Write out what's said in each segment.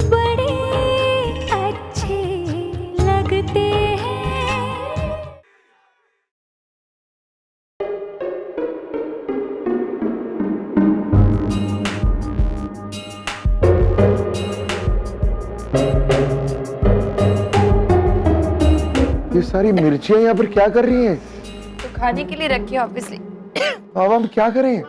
बड़े अच्छे लगते हैं। ये सारी मिर्चियां यहाँ पर क्या कर रही हैं? तो खाने के लिए रखी है ऑब्वियसली। अब हम क्या करें?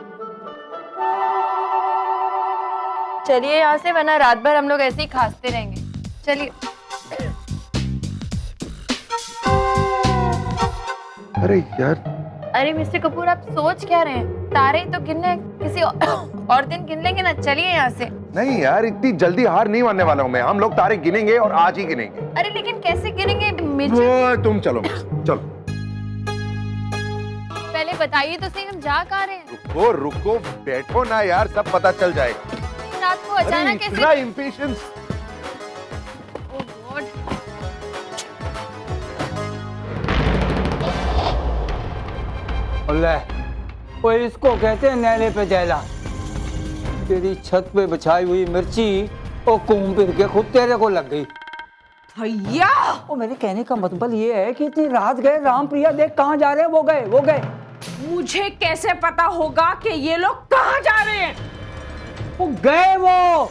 चलिए यहाँ से, वरना रात भर हम लोग ऐसे ही खाते रहेंगे। चलिए। अरे यार, अरे मिस्टर कपूर, आप सोच क्या रहे हैं? तारे तो गिनने किसी और दिन गिन लेंगे ना। चलिए यहाँ से। नहीं यार, इतनी जल्दी हार नहीं मानने वाला हूँ मैं। हम लोग तारे गिनेंगे और आज ही गिनेंगे। अरे लेकिन कैसे गिनेंगे? वो तुम चलो, चलो। पहले बताइए तो सही, हम जा कहाँ रहे हैं? रुको रुको, बैठो ना यार, सब पता चल जाएगा। रात को अचानक कैसे? इतना इम्पेशंस। ओह गॉड। वो इसको कहते हैं नैले पे जैला। तेरी छत पे बिछाई हुई मिर्ची और घूम फिर के खुद तेरे को लग गई। भैया, वो मेरे कहने का मतलब ये है कि इतनी रात गए, रामप्रिया देख कहाँ जा रहे हैं। वो गए। मुझे कैसे पता होगा कि ये लोग कहाँ जा रहे हैं? वो गए वो।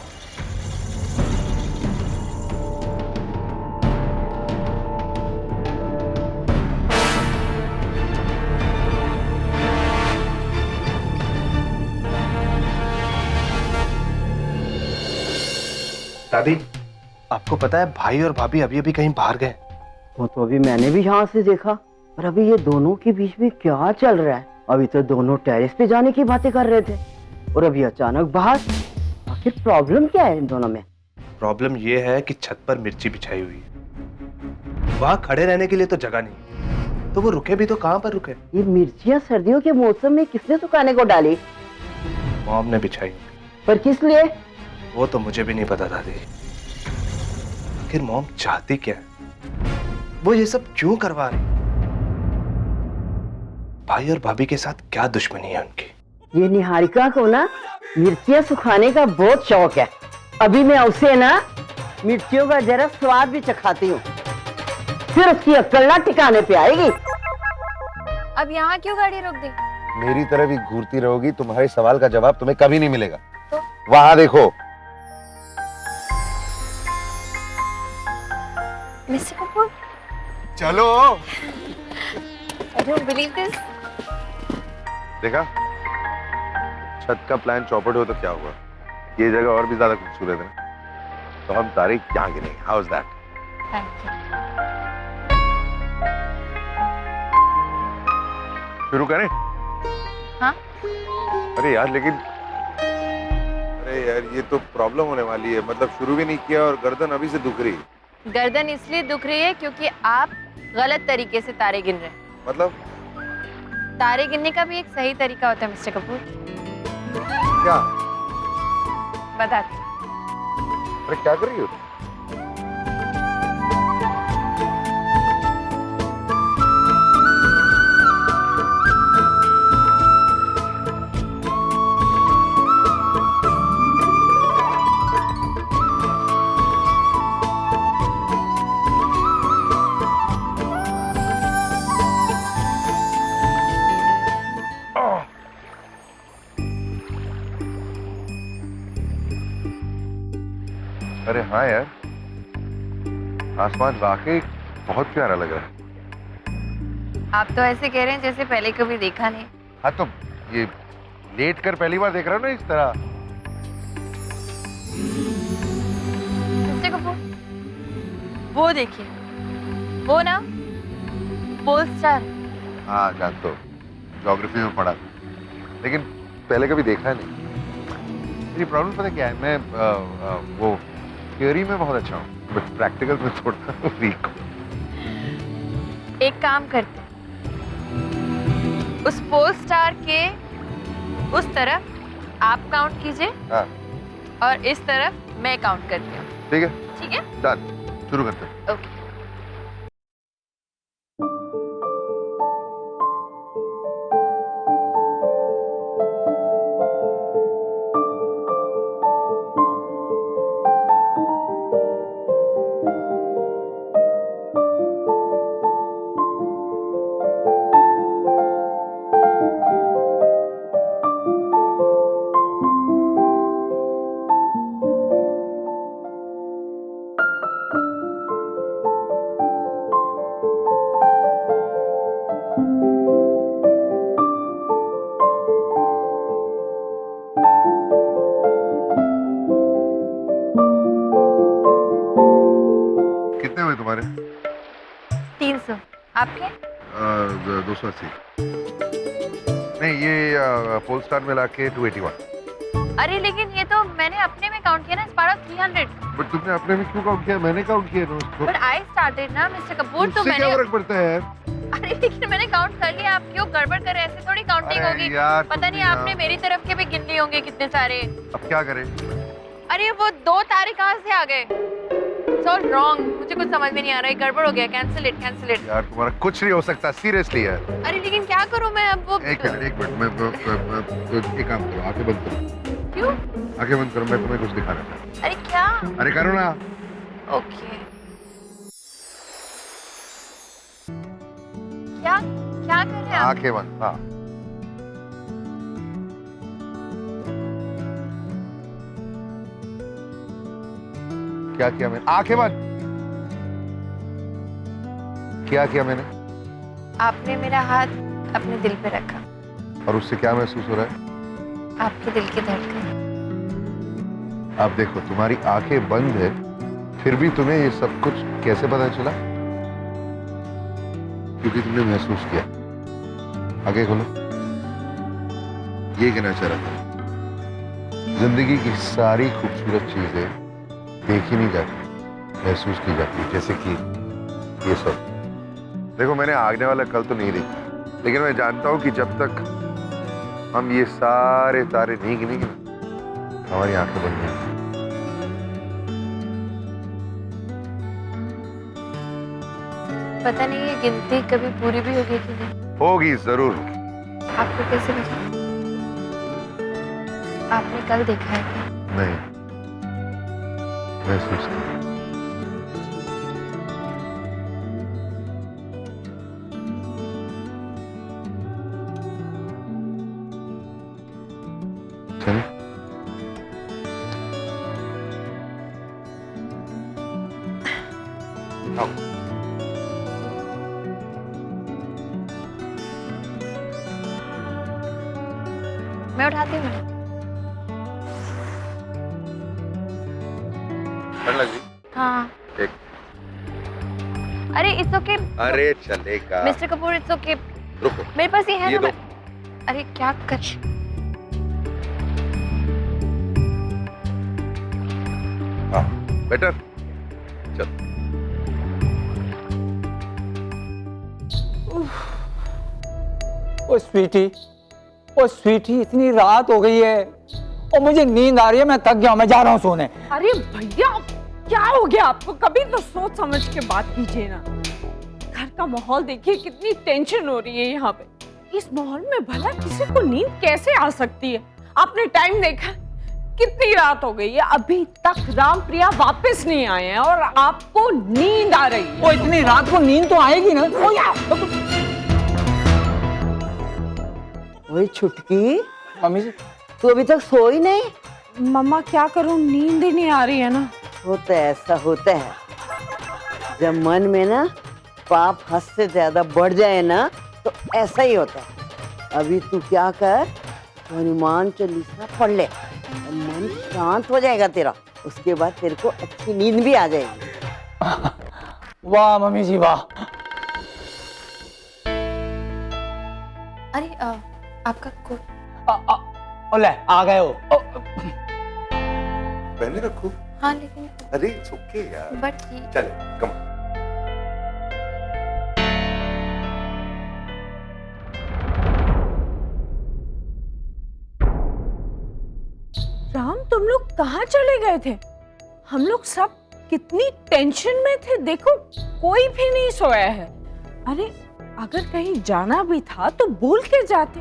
दादी, आपको पता है भाई और भाभी अभी अभी कहीं बाहर गए। वो तो अभी मैंने भी यहाँ से देखा, पर अभी ये दोनों के बीच में क्या चल रहा है? अभी तो दोनों टेरेस पे जाने की बातें कर रहे थे और अभी अचानक बाहर। आखिर प्रॉब्लम क्या है इन दोनों में? प्रॉब्लम ये है कि छत पर मिर्ची बिछाई हुई है, वहां खड़े रहने के लिए तो जगह नहीं, तो वो रुके भी तो कहां पर रुके? ये मिर्चियाँ सर्दियों के मौसम में किसने सुखाने को डाली? मॉम ने बिछाई। पर किस लिए? वो तो मुझे भी नहीं पता दादी। आखिर मॉम चाहती क्या है? वो ये सब क्यों करवा रही? भाई और भाभी के साथ क्या दुश्मनी है उनकी? ये निहारिका को ना मिर्चियाँ सुखाने का बहुत शौक है। अभी मैं उसे ना मिर्चियों का जरा स्वाद भी चखाती हूँ, फिर उसकी अक्ल ना ठिकाने पे आएगी। अब यहाँ क्यों गाड़ी रोक दी? मेरी तरफ ही घूरती रहोगी, तुम्हारे सवाल का जवाब तुम्हें कभी नहीं मिलेगा। तो? वहां देखो। मिस्टर कपूर, चलो। I don't believe this. देखा, छत का प्लान चौपट हो तो क्या हुआ? ये जगह और भी ज्यादा खूबसूरत है। तो हम तारीख क्या गिनेंगे? How is that? Thank you. शुरू करें? हाँ? अरे यार, लेकिन अरे यार, ये तो प्रॉब्लम होने वाली है। मतलब शुरू भी नहीं किया और गर्दन अभी से दुख रही है। गर्दन इसलिए दुख रही है क्योंकि आप गलत तरीके से तारे गिन रहे हैं। मतलब तारे गिनने का भी एक सही तरीका होता है मिस्टर कपूर। क्या? बताती। अरे क्या कर रही हो? अरे हाँ यार, आसमान वाकई बहुत प्यारा लग रहा है। आप तो ऐसे कह रहे हैं जैसे पहले कभी देखा नहीं। हाँ तो ये लेट कर पहली बार देख रहा हूँ ना इस तरह। मिस्टर कपूर, वो देखिए, वो ना पोल स्टार। हाँ जानता हूँ, ज्योग्राफी में पढ़ा, लेकिन पहले कभी देखा नहीं। मेरी प्रॉब्लम पता क्या है? मैं वो थियोरी में बहुत अच्छा हूँ, बट प्रैक्टिकल में थोड़ा वीक हूँ। एक काम करते हैं, उस पोल स्टार के उस तरफ आप काउंट कीजिए। हाँ और इस तरफ मैं काउंट करती हूँ। ठीक है, ठीक है? डन। शुरू करते हैं। ओके। आपके? 280। नहीं, ये पोल स्टार मिला के 281। अरे लेकिन ये तो मैंने अपने में काउंट किया ना, स्पारो 300। बट तुमने अपने में क्यों काउंट किया? मैंने काउंट किया ना उसको। बट आई स्टार्टेड ना मिस्टर कपूर, तो उससे मैंने क्या फर्क पड़ता है यार? अरे लेकिन मैंने काउंट कर लिया, आप क्यों गड़बड़ कर रहे हैं? ऐसे थोड़ी काउंटिंग अरे होगी। यार, पता नहीं तुम आपने यार। मेरी तरफ के भी गिन लिए होंगे कितने सारे। अब क्या करें? अरे वो 2 तारे कहाँ से आ गए? इट्स ऑल रॉन्ग, मुझे कुछ समझ में नहीं आ रहा है, गड़बड़ हो गया। Cancel it, cancel it. यार तुम्हारा कुछ नहीं हो सकता, सीरियसली यार। अरे लेकिन क्या करूं मैं अब? वो एक मिनट, मैं एक काम करो, आंखें बंद करो। क्यों? आंखें बंद करो, मैं तुम्हें कुछ दिखाना चाहता हूँ। अरे क्या? अरे करो ना। ओके। क्या कर रहे हैं आप? आंखें बंद। हाँ, क्या किया मैंने? आंखें बंद। क्या किया मैंने? आपने मेरा हाथ अपने दिल पे रखा। और उससे क्या महसूस हो रहा है? आपके दिल की धड़कन। आप देखो, तुम्हारी आंखें बंद है, फिर भी तुम्हें ये सब कुछ कैसे पता चला? क्योंकि तुमने महसूस किया। आगे खोलो। ये कहना चाह रहा था, जिंदगी की सारी खूबसूरत चीजें देखी नहीं जाती, महसूस की जाती है। जैसे कि ये सब देखो, मैंने आगने वाला कल तो नहीं देखा, लेकिन मैं जानता हूं कि जब तक हम ये सारे तारे नहीं गिनेंगे ना, हमारी आंखें बंद नहीं। पता नहीं ये गिनती कभी पूरी भी होगी कि नहीं। होगी, जरूर। आपको कैसे पता? आपने कल देखा है क्या? नहीं, महसूस किया। चलिए। आओ। मैं उठाती हूँ। ठंड लगी? हाँ। एक। अरे इट्स ओके अरे चलेगा। Mister Kapoor, it's okay. रुको, मेरे पास ये है ये ना। दो। अरे क्या कर? हाँ, बेटर। चल। ओ स्वीटी, इतनी रात हो गई है और मुझे नींद आ रही है। मैं थक गया हूं, मैं जा रहा हूँ सोने। अरे भैया, क्या हो गया आपको? कभी तो सोच समझ के बात कीजिए ना। घर का माहौल देखिए, कितनी टेंशन हो रही है यहाँ पे। इस माहौल में भला किसी को नींद कैसे आ सकती है? आपने टाइम देखा, कितनी रात हो गई है, अभी तक राम प्रिया वापस नहीं आए हैं और आपको नींद आ रही है। वो इतनी रात को नींद तो आएगी ना। ओ यार, वही छुटकी, मम्मी जी, तू अभी तक सोई नहीं? मम्मा क्या करूं, नींद ही नहीं आ रही है ना। होता है, ऐसा होता है। जब मन में ना पाप हद से ज्यादा बढ़ जाए ना, तो ऐसा ही होता है। अभी तू क्या कर, तो हनुमान चालीसा पढ़ ले, और मन शांत हो जाएगा तेरा। उसके बाद तेरे को अच्छी नींद भी आ जाएगी। वाह मम्मी जी वाह। अरे आपका कोट। ले आ गए हो। पहले रखो। हाँ लेकिन अरे इट्स ओके यार। बट चले, कम। राम, तुम लोग कहाँ चले गए थे? हम लोग सब कितनी टेंशन में थे, देखो कोई भी नहीं सोया है। अरे अगर कहीं जाना भी था तो बोल के जाते।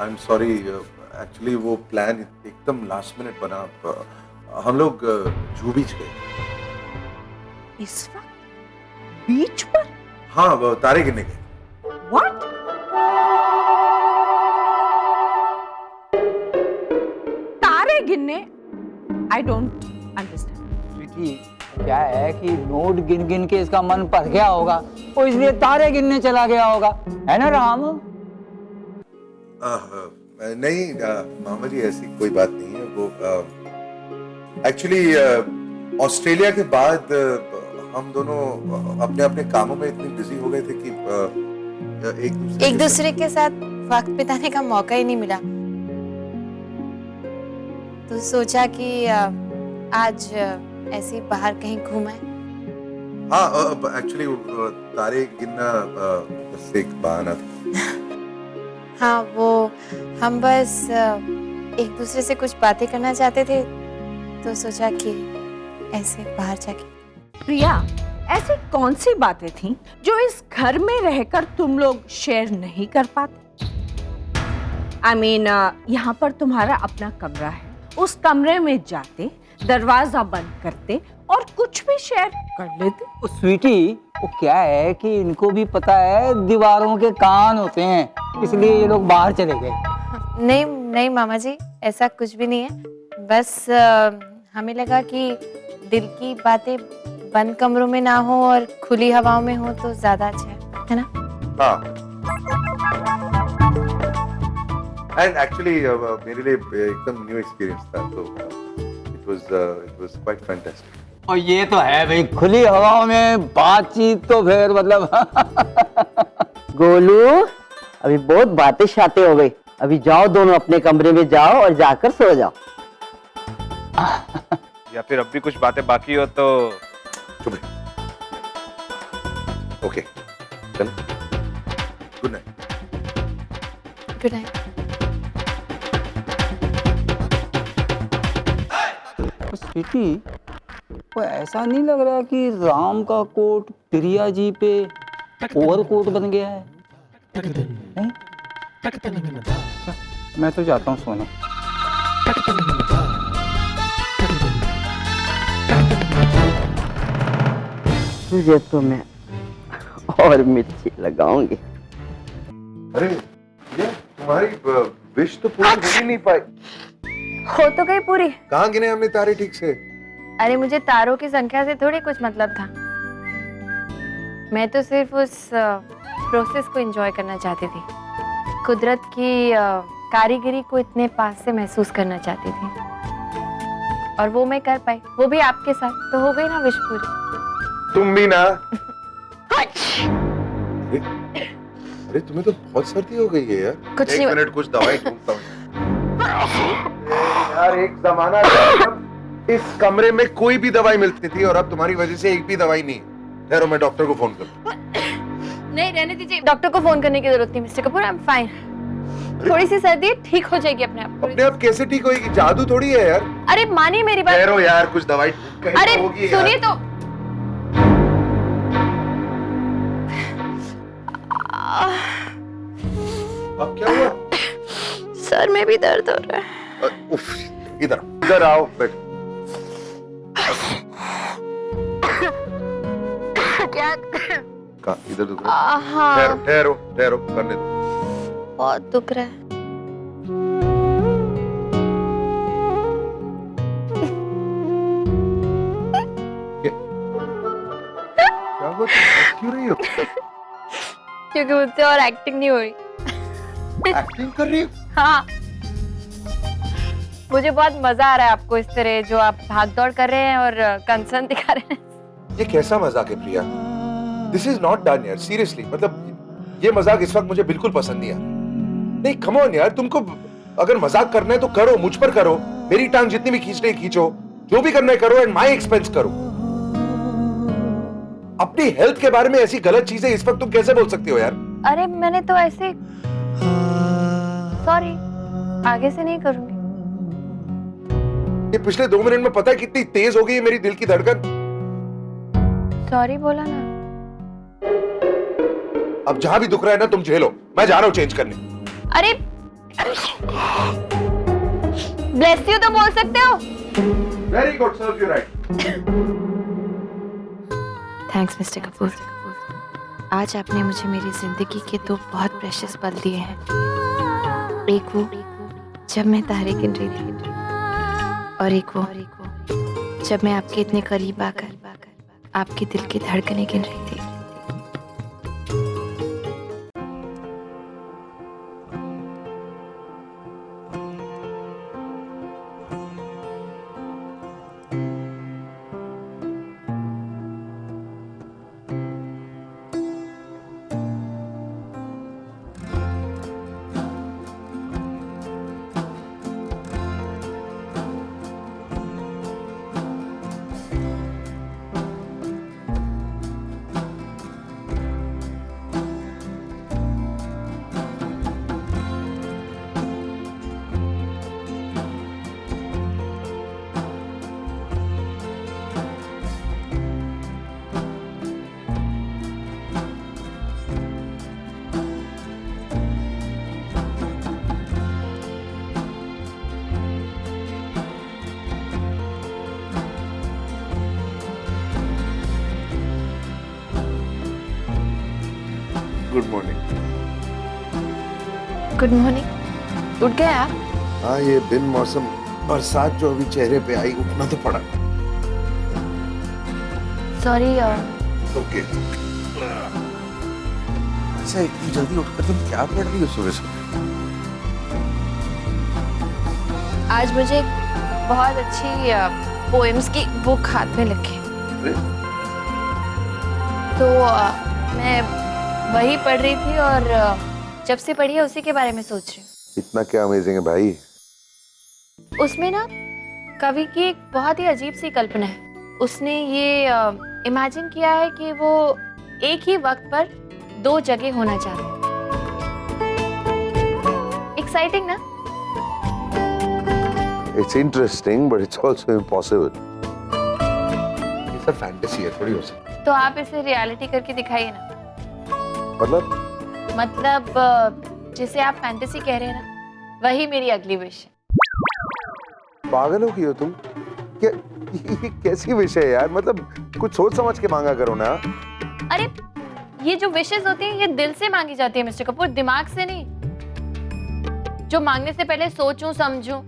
आई एम सॉरी, एक्चुअली वो प्लान एकदम लास्ट मिनट बना। हम लोग जू बीच गए। इस वक्त बीच पर? हाँ, वो तारे गिनने गए। What? तारे गिनने? I don't understand. स्वीटी, क्या है कि नोट गिन गिन के इसका मन भर गया होगा, वो इसलिए तारे गिनने चला गया होगा, है ना राम? नहीं मामा जी, ऐसी कोई बात नहीं है। वो एक्चुअली ऑस्ट्रेलिया के बाद हम दोनों अपने अपने कामों में इतने बिजी हो गए थे कि एक दूसरे के साथ वक्त बिताने का मौका ही नहीं मिला। तो सोचा कि आज ऐसे ही बाहर कहीं घूमाए। हाँ, एक्चुअली तारे गिनना बस एक बहाना था। हाँ, वो हम बस एक दूसरे से कुछ बातें करना चाहते थे, तो सोचा कि ऐसे बाहर जाके। प्रिया, ऐसी कौन सी बातें थीं जो इस घर में रहकर तुम लोग शेयर नहीं कर पाते? I mean, यहाँ पर तुम्हारा अपना कमरा है, उस कमरे में जाते, दरवाजा बंद करते और कुछ भी शेयर कर लेते। स्वीटी, वो क्या है कि इनको भी पता है दीवारों के कान होते हैं, इसलिए ये लोग बाहर चले गए। नहीं नहीं मामा जी, ऐसा कुछ भी नहीं है। बस हमें लगा कि दिल की बातें बंद कमरों में ना हो और खुली हवाओं में हो तो ज्यादा अच्छा है ना? हाँ, एंड एक्चुअली मेरे लिए एकदम न्यू एक्सपीरियंस था, तो इट वाज क्वाइट फैंटास्टिक। और ये तो है भाई, खुली हवाओं में बातचीत तो फिर मतलब गोलू, अभी बहुत बातें शाते हो गई, अभी जाओ दोनों अपने कमरे में जाओ और जाकर सो जाओ। या फिर अब भी कुछ बातें बाकी हो तो चुप रहे। ओके, चलो, good night. Good night. Sweetie, वो ऐसा नहीं लग रहा कि राम का कोट प्रिया जी पे ओवर कोट बन गया है? नहीं? अच्छा, मैं तो जाता हूँ सोने। तुझे तो मैं और मिर्ची लगाऊंगी। अरे ये तुम्हारी विश तो पूरी हो ही नहीं पाई। हो तो गई पूरी। कहाँ गिने हमने तारे ठीक से? अरे मुझे तारों की संख्या से थोड़ी कुछ मतलब था, मैं तो सिर्फ उस प्रोसेस को एंजॉय करना चाहती थी, कुदरत की कारीगरी को इतने पास से महसूस करना चाहती थी, और वो मैं कर पाई, वो भी आपके साथ, तो हो गई ना विश पूरी। तुम भी ना। अरे तुम्हें तो बहुत सर्दी हो गई है यार। कुछ एक नहीं। मिनट, कुछ दवाई ढूंढता हूँ। यार एक जमाना था जब इस कमरे में कोई भी दवाई मिलती थी और अब तुम्हारी वजह से एक भी दवाई नहीं है। ठहरो, मैं डॉक्टर को फोन करूँ। नहीं, रहने दीजिए, डॉक्टर को फोन करने की जरूरत नहीं mister Kapoor, I am fine. थोड़ी सी सर्दी ठीक हो जाएगी अपने आप। अपने आप कैसे ठीक होगी? जादू थोड़ी है यार। अरे मानिए मेरी बात। ठहरो यार, कुछ दवाई ढूंढ के अरे होगी यार। सुनिए तो। अब क्या हुआ? सर में भी दर्द हो रहा है। उफ, इधर इधर आओ, बैठ। क्या? कहाँ? इधर दुख रहा है? हाँ, ठहरो ठहरो ठहरो, करने दो। बहुत दुख रहा है। क्या हुआ? तुम हंस क्यों रही हो? क्योंकि मुझसे और एक्टिंग नहीं हो रही। एक्टिंग कर रही हो? हाँ, मुझे बहुत मजा आ रहा है आपको इस तरह जो आप भाग दौड़ कर रहे हैं और कंसर्न दिखा रहे हैं। ये कैसा मजाक है प्रिया? दिस इज नॉट डन यार, सीरियसली। मतलब ये मजाक इस वक्त मुझे बिल्कुल पसंद नहीं आ। नहीं, कम ऑन यार, तुमको अगर मजाक करना है तो करो, मुझ पर करो, मेरी टांग जितनी भी खींचनी है खींचो, जो भी करना है करो, एंड माई एक्सपेंस करो। अपनी हेल्थ के बारे में ऐसी गलत चीजें इस वक्त तुम कैसे बोल सकती हो यार? अरे मैंने तो ऐसे, सॉरी, आगे से नहीं करूंगी। ये पिछले 2 मिनट में पता है कितनी तेज हो गई है मेरी दिल की धड़कन। सॉरी बोला ना। अब जहां भी दुख रहा है ना, तुम झेलो, मैं जा रहा हूं चेंज करने। अरे ब्लेस यू तो बोल सकते हो। Very good, serve you right. Thanks mister Kapoor. आज आपने मुझे मेरी जिंदगी के 2 बहुत प्रेशियस पल दिए हैं। एक वो जब मैं तारे गिन रही थी, और एक वो जब मैं आपके इतने करीब आकर आपके दिल की धड़कनें गिन रही थी। मॉर्निंग। Good morning. उठ गए आप? हाँ, ये बिन मौसम बरसात जो अभी चेहरे पे आई, उठना तो पड़ा। सॉरी। ओके। अच्छा, इतनी जल्दी उठकर तुम क्या पढ़ रही हो सुबह सुबह? आज मुझे एक बहुत अच्छी पोएम्स की बुक हाथ में लिखी, तो मैं वही पढ़ रही थी और जब से पढ़ी है उसी के बारे में सोच रही हूँ। इतना क्या अमेजिंग है भाई? उसमें ना कवि की एक बहुत ही अजीब सी कल्पना है। उसने ये इमेजिन किया है कि वो एक ही वक्त पर 2 जगह होना चाहते हैं। एक्साइटिंग ना? It's interesting but it's also impossible. ये सब फैंटेसी है, थोड़ी हो सकती। तो आप इसे रियलिटी करके दिखाइए ना। मतलब जिसे आप फैंटेसी कह रहे हैं ना, वही मेरी अगली विश है। पागल हो गई हो तुम? क्या ये कैसी विश है यार? मतलब कुछ सोच समझ के मांगा करो ना। अरे ये जो विशेस होती हैं ये दिल से मांगी जाती है मिस्टर कपूर, दिमाग से नहीं। जो मांगने से पहले सोचूं समझूं,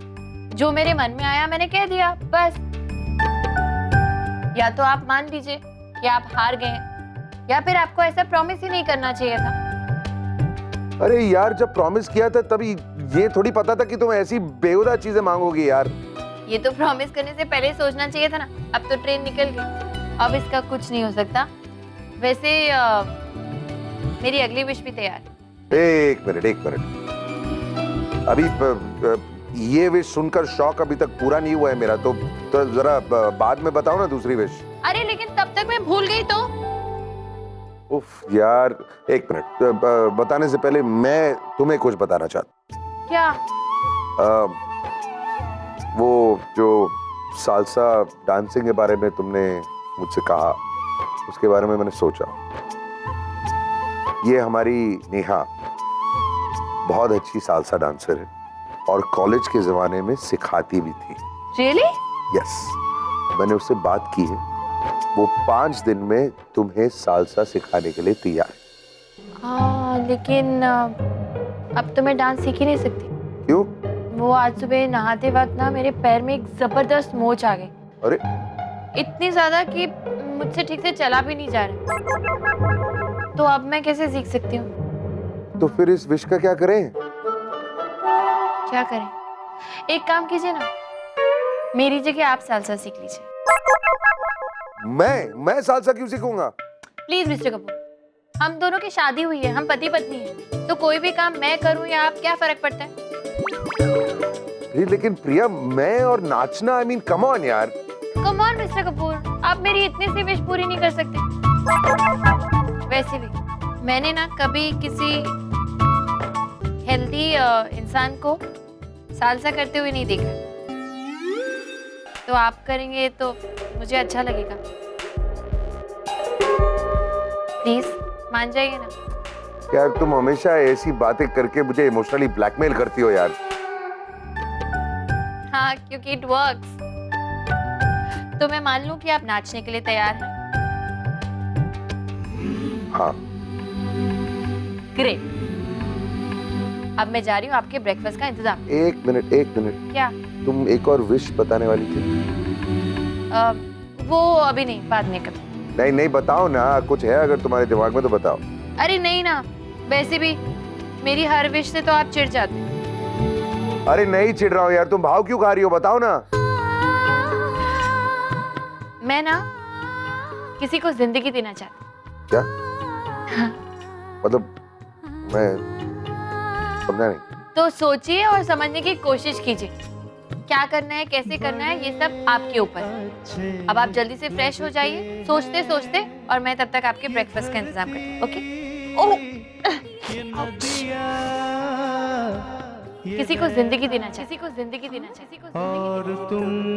जो मेरे मन में आया मैंने कह दिया, बस। या तो आप मान लीजिए कि आप हार गए हैं, या फिर आपको ऐसा प्रॉमिस ही नहीं करना चाहिए था। अरे यार, जब प्रॉमिस किया था तभी ये थोड़ी पता था कि तुम ऐसी बेहुदा चीजें मांगोगी यार। ये तो प्रॉमिस करने से पहले सोचना चाहिए था ना। अब तो ट्रेन निकल गई, अब इसका कुछ नहीं हो सकता। वैसे मेरी अगली विश भी तैयार। एक मिनट। अभी ये विश सुनकर शौक अभी तक पूरा नहीं हुआ है मेरा, तो जरा बाद में बताओ ना दूसरी विश। अरे लेकिन तब तक मैं भूल गई तो। उफ यार, एक मिनट। बताने से पहले मैं तुम्हें कुछ बताना चाहता। क्या? वो जो सालसा डांसिंग के बारे में तुमने मुझसे कहा, उसके बारे में मैंने सोचा। ये हमारी नेहा बहुत अच्छी सालसा डांसर है और कॉलेज के जमाने में सिखाती भी थी। रियली? यस, मैंने उससे बात की है। वो 5 दिन में तुम्हें सालसा सिखाने के लिए तैयार है। हाँ, लेकिन अब तो मैं डांस सीख ही नहीं सकती। क्यों? वो आज सुबह नहाते वक्त ना मेरे पैर में एक जबरदस्त मोच आ गई। अरे इतनी ज्यादा कि मुझसे ठीक से चला भी नहीं जा रहा। तो अब मैं कैसे सीख सकती हूँ? तो फिर इस विश का क्या करें? क्या करें? एक काम कीजिए ना, मेरी जगह आप सालसा सीख लीजिए। मैं सालसा क्यों सीखूंगा? प्लीज मिस्टर कपूर, हम दोनों की शादी हुई है, हम पति पत्नी हैं, तो कोई भी काम मैं करूं या आप, क्या फर्क पड़ता है? लेकिन प्रिया, मैं और नाचना, आई मीन कम ऑन यार। कम ऑन मिस्टर कपूर, आप मेरी इतनी सी विश पूरी नहीं कर सकते। वैसे भी मैंने ना कभी किसी हेल्दी इंसान को सालसा करते हुए नहीं देखा, तो आप करेंगे तो मुझे अच्छा लगेगा। प्लीज मान जाइए ना। यार तुम हमेशा ऐसी बातें करके मुझे इमोशनली ब्लैकमेल करती हो यार। हाँ, क्योंकि इट वर्क्स। तो मैं मान लूं कि आप नाचने के लिए तैयार हैं? हाँ। ग्रेट। अब मैं जा रही हूँ आपके ब्रेकफास्ट का इंतजाम। एक मिनट। क्या? तुम एक और विश बताने वाली थी। वो अभी नहीं, बाद में कभी। नहीं, बताओ ना, कुछ है अगर तुम्हारे दिमाग में तो बताओ। अरे नहीं ना, वैसे भी मेरी हर विश से तो आप चिढ़ जाते हैं। अरे नहीं चिढ़ रहा हूँ यार, तुम भाव क्यों खा रही हो, बताओ ना। मैं ना किसी को जिंदगी देना चाहती हूँ। क्या? मतलब मैं समझा नहीं। तो सोचिए और समझने की कोशिश कीजिए। क्या करना है, कैसे करना है, ये सब आपके ऊपर है। अब आप जल्दी से फ्रेश हो जाइए, सोचते सोचते, और मैं तब तक आपके ब्रेकफास्ट का इंतजाम करती हूँ। ओके? ओह, किसी को जिंदगी देना चाहिए, किसी को जिंदगी देना चाहिए, किसी को जिंदगी देना चाहिए।